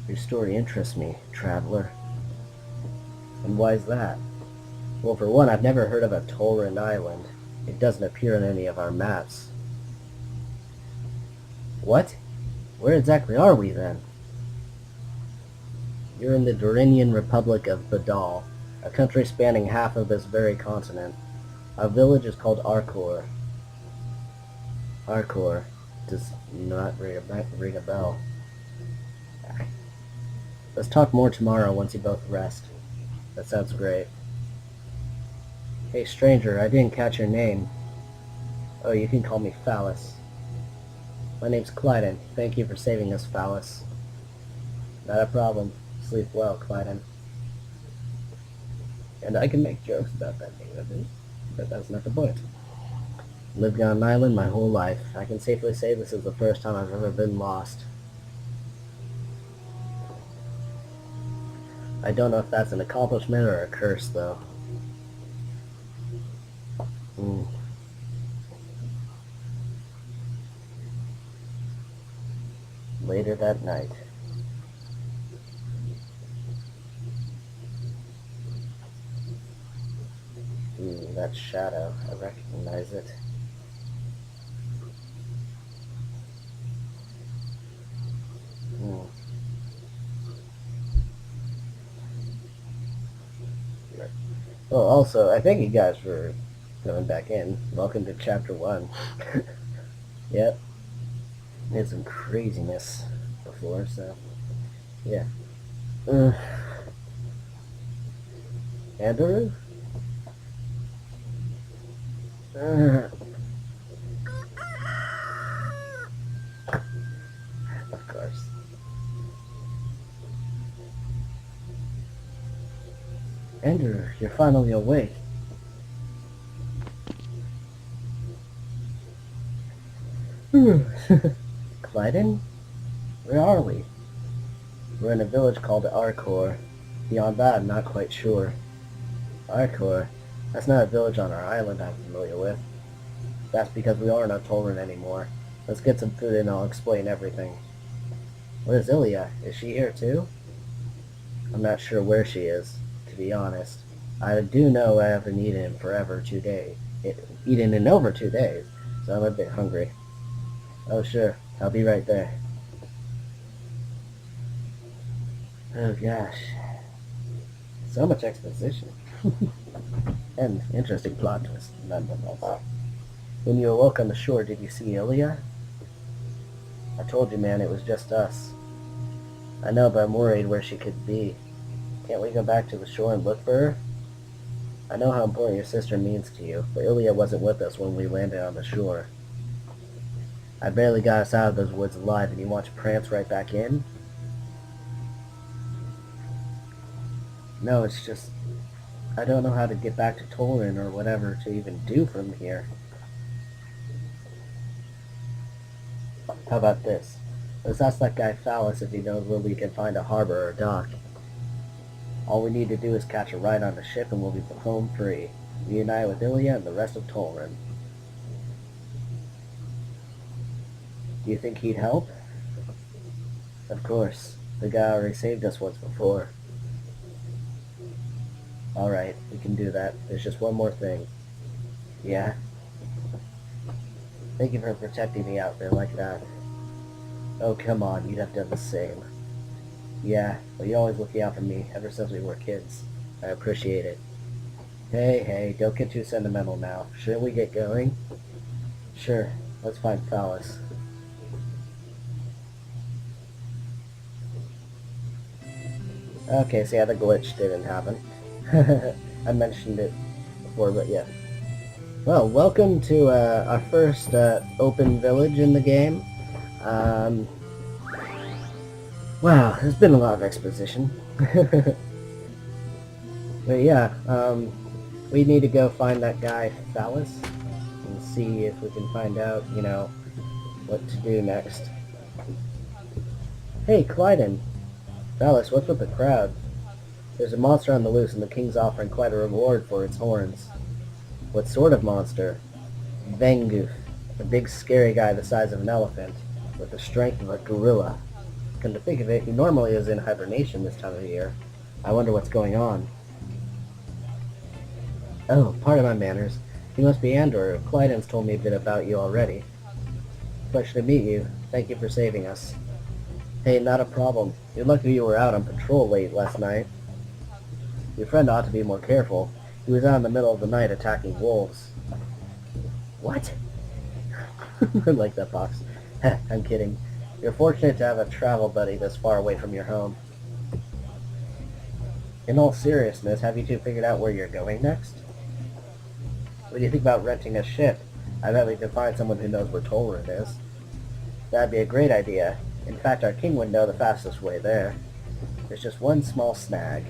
Your story interests me, traveler. And why is that? Well, for one, I've never heard of a Tulron island. It doesn't appear on any of our maps. What? Where exactly are we, then? You're in the Durinian Republic of Badal, a country spanning half of this very continent. Our village is called Arkor. Arkor does not ring a bell. Let's talk more tomorrow once you both rest. That sounds great. Hey stranger, I didn't catch your name. Oh, you can call me Phallus. My name's Clyden. Thank you for saving us, Phallus. Not a problem. Sleep well, Clyden. And I can make jokes about that name of it, but that's not the point. Lived on an island my whole life. I can safely say this is the first time I've ever been lost. I don't know if that's an accomplishment or a curse, though. Later that night. That shadow. I recognize it. Well, also, I thank you guys for coming back in. Welcome to Chapter 1. Yep. We had some craziness before, so... yeah. Andrew? Of course. Andrew, you're finally awake. Clyden? Where are we? We're in a village called Arkor. Beyond that, I'm not quite sure. Arkor? That's not a village on our island I'm familiar with. That's because we aren't on Tulron anymore. Let's get some food and I'll explain everything. Where's Ilya? Is she here too? I'm not sure where she is, to be honest. I do know I haven't eaten in over 2 days, so I'm a bit hungry. Oh sure, I'll be right there. Oh gosh. So much exposition. And interesting plot twist, nonetheless. When you awoke on the shore, did you see Ilya? I told you, man, it was just us. I know, but I'm worried where she could be. Can't we go back to the shore and look for her? I know how important your sister means to you, but Ilya wasn't with us when we landed on the shore. I barely got us out of those woods alive, and you want to prance right back in? No, it's just... I don't know how to get back to Tulron or whatever to even do from here. How about this? Let's ask that guy Phallus if he knows where we can find a harbor or dock. All we need to do is catch a ride on the ship and we'll be home free. Reunite with Ilya and the rest of Tulron. Do you think he'd help? Of course. The guy already saved us once before. Alright, we can do that. There's just one more thing. Yeah? Thank you for protecting me out there like that. Oh, come on, you'd have done the same. Yeah, well, you're always looking out for me, ever since we were kids. I appreciate it. Hey, don't get too sentimental now. Shouldn't we get going? Sure, let's find Phallus. Okay, so yeah, the glitch didn't happen. I mentioned it before, but yeah. Well, welcome to our first open village in the game. Wow, there's been a lot of exposition. But yeah, we need to go find that guy Phallus and see if we can find out, you know, what to do next. Hey, Clyden. Phallus, what's with the crowd? There's a monster on the loose and the king's offering quite a reward for its horns. What sort of monster? Vengoof, a big scary guy the size of an elephant, with the strength of a gorilla. Come to think of it, he normally is in hibernation this time of year. I wonder what's going on. Oh, pardon my manners. You must be Andor. Clyden's told me a bit about you already. Pleasure to meet you. Thank you for saving us. Hey, not a problem. You're lucky you were out on patrol late last night. Your friend ought to be more careful. He was out in the middle of the night attacking wolves. What? I like that box. I'm kidding. You're fortunate to have a travel buddy this far away from your home. In all seriousness, have you two figured out where you're going next? What do you think about renting a ship? I bet we can find someone who knows where Tulron is. That'd be a great idea. In fact, our king would know the fastest way there. There's just one small snag.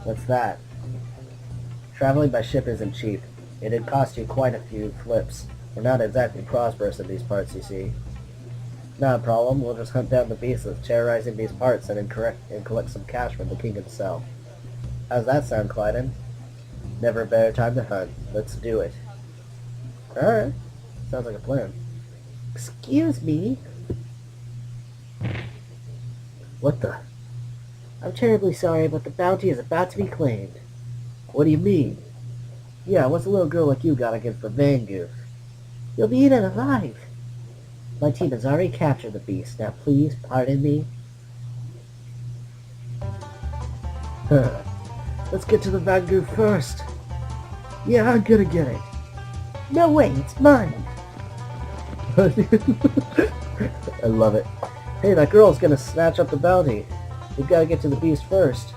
What's that? Traveling by ship isn't cheap. It'd cost you quite a few flips. We're not exactly prosperous in these parts, you see. Not a problem. We'll just hunt down the beasts that's terrorizing these parts and collect some cash from the king himself. How's that sound, Clyden? Never a better time to hunt. Let's do it. Alright. Sounds like a plan. Excuse me? What the? I'm terribly sorry, but the bounty is about to be claimed. What do you mean? Yeah, what's a little girl like you got against the Vangoof? You'll be eaten alive. My team has already captured the beast. Now please, pardon me. Let's get to the Vangoof first. Yeah, I'm gonna get it. No way, it's mine. I love it. Hey, that girl's gonna snatch up the bounty. We've gotta get to the beast first.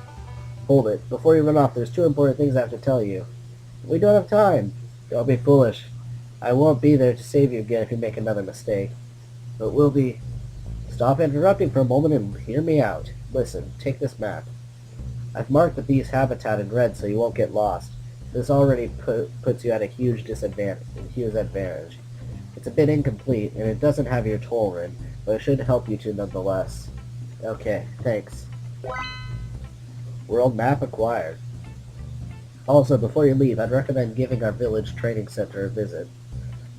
Hold it. Before you run off, there's two important things I have to tell you. We don't have time. Don't be foolish. I won't be there to save you again if you make another mistake. But we'll be... Stop interrupting for a moment and hear me out. Listen, take this map. I've marked the beast's habitat in red so you won't get lost. This already puts you at a huge advantage. It's a bit incomplete, and it doesn't have your Tulron, but it should help you to nonetheless. Okay, thanks. World map acquired. Also, before you leave, I'd recommend giving our village training center a visit.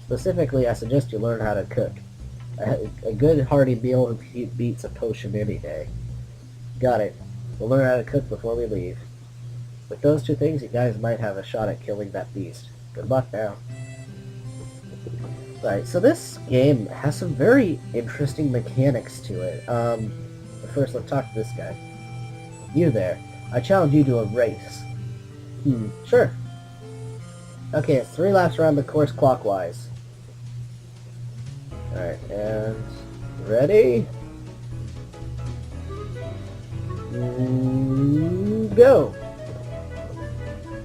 Specifically, I suggest you learn how to cook. A good hearty meal beats a potion any day. Got it. We'll learn how to cook before we leave. With those two things, you guys might have a shot at killing that beast. Good luck now. Right, so this game has some very interesting mechanics to it. But first, let's talk to this guy. You there. I challenge you to a race. Sure. Okay, it's 3 laps around the course clockwise. Alright, and... ready? Go!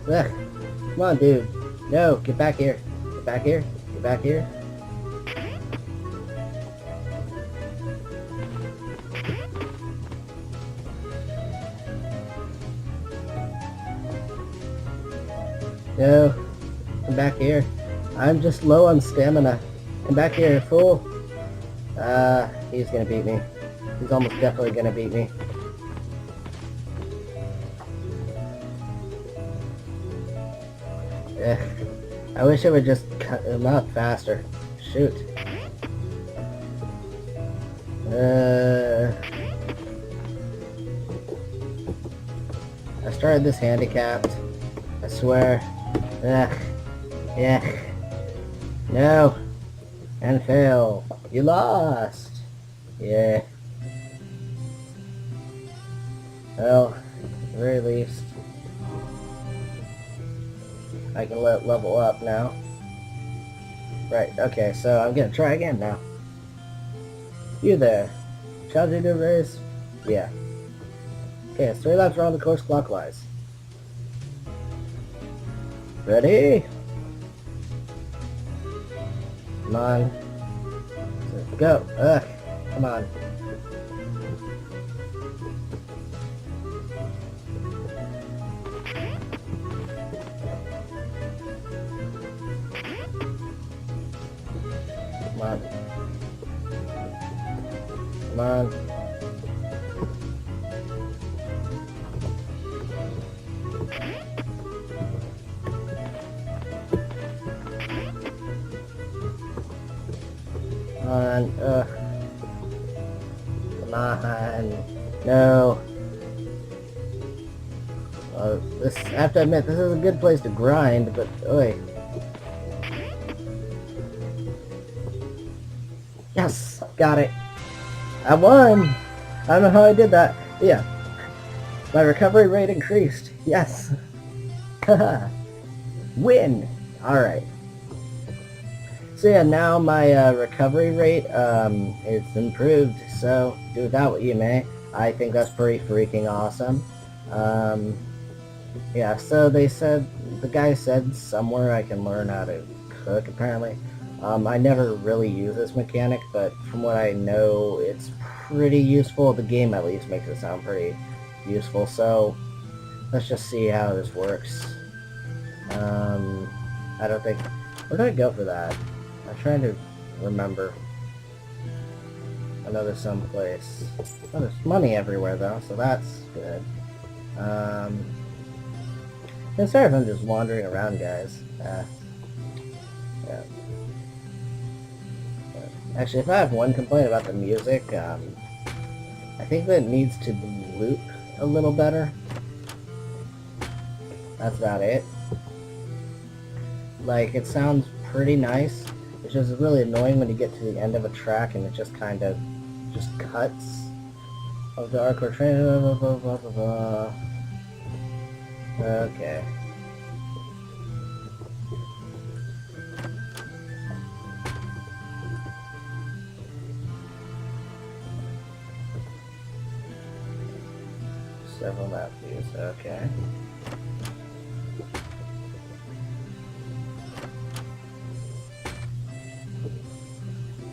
Ugh. Come on, dude. No, get back here. Get back here. Get back here. No. Come back here. I'm just low on stamina. Come back here, fool. He's gonna beat me. He's almost definitely gonna beat me. I wish I would just cut him up faster. Shoot. I started this handicapped. I swear. Ugh. Yeah. No. And fail. You lost. Yeah. Well, at the very least, I can level up now. Right, okay, so I'm gonna try again now. You there. Challenge you to a race? Yeah. Okay, it's 3 laps around the course clockwise. Ready? Come on. Go. Ugh. Come on. Come on. Come on. Come on. Come on. No. This, I have to admit, this is a good place to grind, but oi. Yes, got it. I won. I don't know how I did that. Yeah. My recovery rate increased. Yes. Haha. Win. Alright. So yeah, now my recovery rate is improved, so do with that what you may. I think that's pretty freaking awesome. Yeah, so they said, the guy said somewhere I can learn how to cook, apparently. I never really use this mechanic, but from what I know, it's pretty useful. The game at least makes it sound pretty useful, so let's just see how this works. I don't think... Where do I go for that? I'm trying to remember. I know there's some place. Oh, there's money everywhere though, so that's good. And sorry if I'm just wandering around, guys. Yeah. Actually, if I have one complaint about the music, I think that it needs to loop a little better. That's about it. Like, it sounds pretty nice. It's just really annoying when you get to the end of a track and it just kind of just cuts. Of the Arkor train, blah, blah, blah, blah, blah. Okay. Several map views, okay.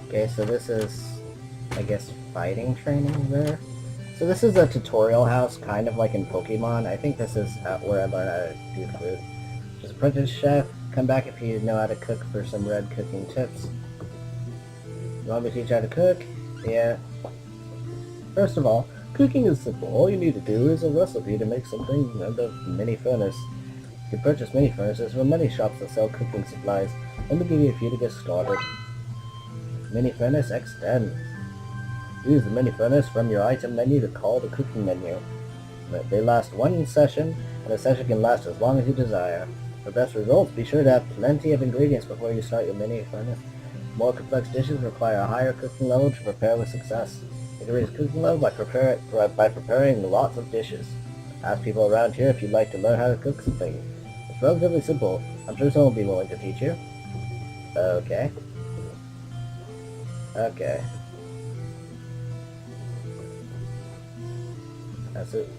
Okay, so this is, I guess, fighting training there. So this is a tutorial house, kind of like in Pokemon. I think this is where I learn how to do food. Just apprentice chef, come back if you know how to cook for some red cooking tips. You want me to teach you how to cook? Yeah. First of all, cooking is simple. All you need to do is a recipe to make something out of mini furnace. You can purchase mini furnaces from many shops that sell cooking supplies. Let me give you a few to get started. Mini furnace X10. Use the mini furnace from your item menu to call the cooking menu. They last one session, and a session can last as long as you desire. For best results, be sure to have plenty of ingredients before you start your mini furnace. More complex dishes require a higher cooking level to prepare with success. You can raise cooking level by preparing lots of dishes. Ask people around here if you'd like to learn how to cook something. It's relatively simple. I'm sure someone will be willing to teach you. Okay. Okay. That's it.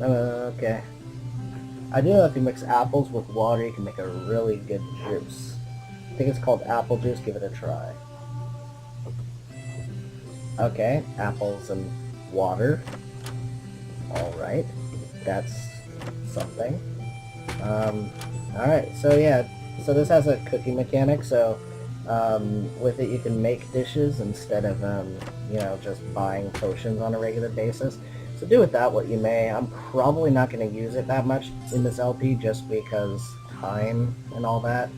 Okay. I do know if you mix apples with water, you can make a really good juice. I think it's called apple juice. Give it a try. Okay, apples and water. Alright. That's something. Alright, so yeah. So this has a cooking mechanic, so with it you can make dishes instead of, you know, just buying potions on a regular basis. So do with that what you may. I'm probably not going to use it that much in this LP just because time and all that.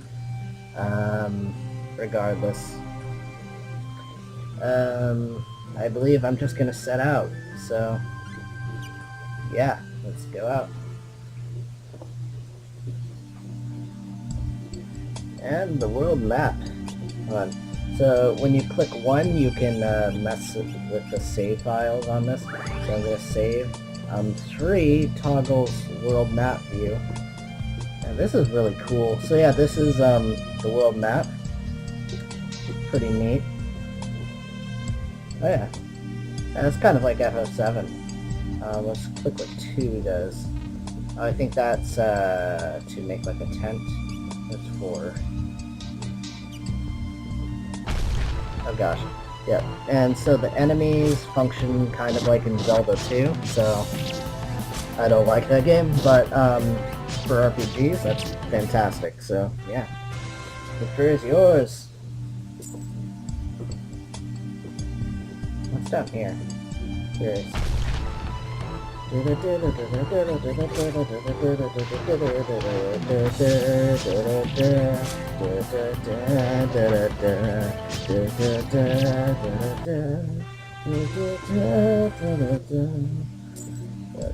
Regardless. I believe I'm just going to set out. So, yeah, let's go out. And the world map. Hold on. So when you click 1, you can mess with the save files on this. So I'm going to save. 3 toggles world map view. And this is really cool. So yeah, this is the world map. Pretty neat. Oh yeah. And it's kind of like FF7. Let's click what 2 does. I think that's to make like a tent. That's 4. Oh gosh. Yeah. And so the enemies function kind of like in Zelda 2, so I don't like that game, but for RPGs, that's fantastic, so yeah. The victory is yours! What's down here? Curious.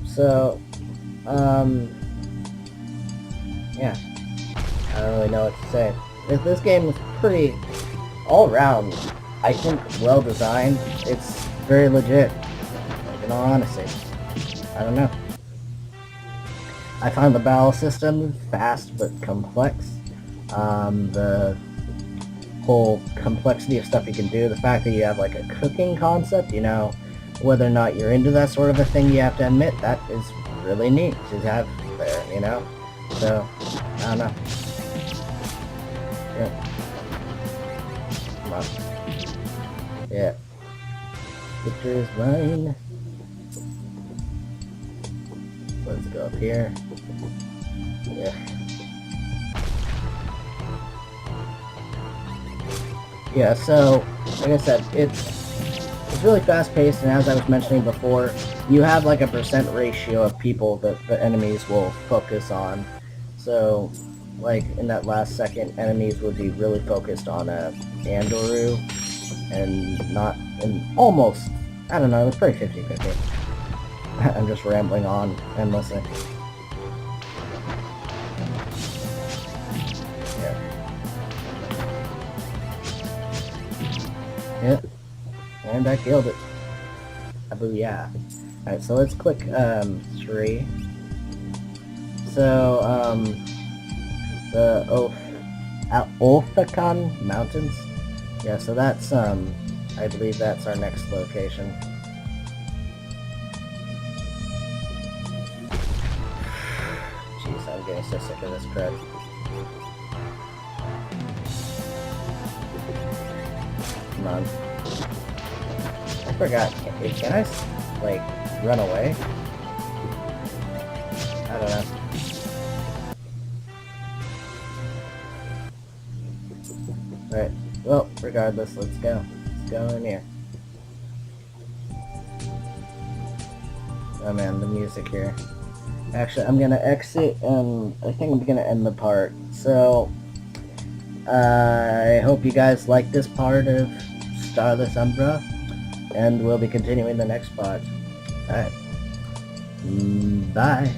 So, yeah, I don't really know what to say. This game is pretty, all around, I think, well designed. It's very legit, like, in all honesty. I don't know. I find the battle system fast but complex. The whole complexity of stuff you can do, the fact that you have like a cooking concept, you know, whether or not you're into that sort of a thing, you have to admit, that is really neat to have there, you know? So, I don't know. Yeah. Come on. Yeah. Victory is mine. Let's go up here. Yeah. Yeah, so, like I said, it's really fast-paced, and as I was mentioning before, you have like a percent ratio of people that the enemies will focus on. So, like, in that last second, enemies would be really focused on Andoru, and almost, I don't know, it's probably 50-50. I'm just rambling on endlessly. Yeah, and I killed it. Booyah. Alright, so let's click 3. So, the Olfakan Mountains. Yeah, so that's, I believe that's our next location. Jeez, I'm getting so sick of this crap. Come on. I forgot. Can I, like, run away? I don't know. Alright. Well, regardless, let's go. Let's go in here. Oh man, the music here. Actually, I'm gonna exit, and I think I'm gonna end the part. So, I hope you guys like this part of Starless Umbra, and we'll be continuing the next part. Alright. Bye.